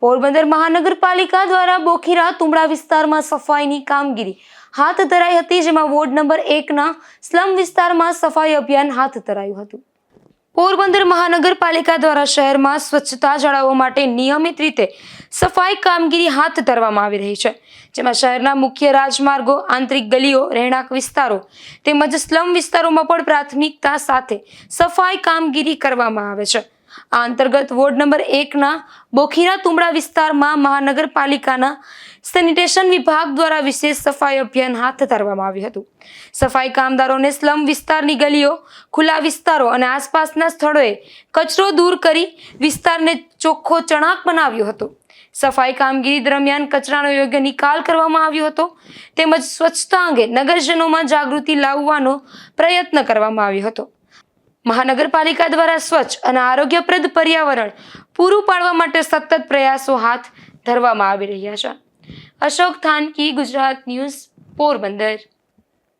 પોરબંદર મહાનગરપાલિકા દ્વારા બોખીરા તુંબડા વિસ્તારમાં સફાઈની કામગીરી હાથ ધરાઈ હતી, જેમાં વોર્ડ નંબર 1ના સ્લમ વિસ્તારમાં સફાઈ અભિયાન હાથ ધરાયું હતું। પોરબંદર મહાનગરપાલિકા દ્વારા શહેરમાં સ્વચ્છતા જાળવવા માટે નિયમિત રીતે સફાઈ કામગીરી હાથ ધરવામાં આવી રહી છે, જેમાં શહેરના મુખ્ય રાજમાર્ગો, આંતરિક ગલીઓ, રહેણાંક વિસ્તારો તેમજ સ્લમ વિસ્તારોમાં પણ પ્રાથમિકતા સાથે સફાઈ કામગીરી કરવામાં આવે છે। આ અંતર્ગત વોર્ડ નંબર 1ના બોખીરા તુંબડા વિસ્તારમાં મહાનગરપાલિકાના સેનિટેશન વિભાગ દ્વારા વિશેષ સફાઈ અભિયાન હાથ ધરવામાં આવ્યું હતું। સફાઈ કામદારોને સ્લમ વિસ્તારની ગલીઓ, ખુલ્લા વિસ્તારો અને આસપાસના સ્થળોએ કચરો દૂર કરી વિસ્તારને ચોખ્ખો ચણાક બનાવ્યો હતો। સફાઈ કામગીરી દરમિયાન કચરાનો યોગ્ય નિકાલ કરવામાં આવ્યો હતો, તેમજ સ્વચ્છતા અંગે નગરજનોમાં જાગૃતિ લાવવાનો પ્રયત્ન કરવામાં આવ્યો હતો। મહાનગરપાલિકા દ્વારા સ્વચ્છ અને આરોગ્યપ્રદ પર્યાવરણ પૂરું પાડવા માટે સતત પ્રયાસો હાથ ધરવામાં આવી રહ્યા છે। અશોક થાનકી, ગુજરાત ન્યૂઝ, પોરબંદર।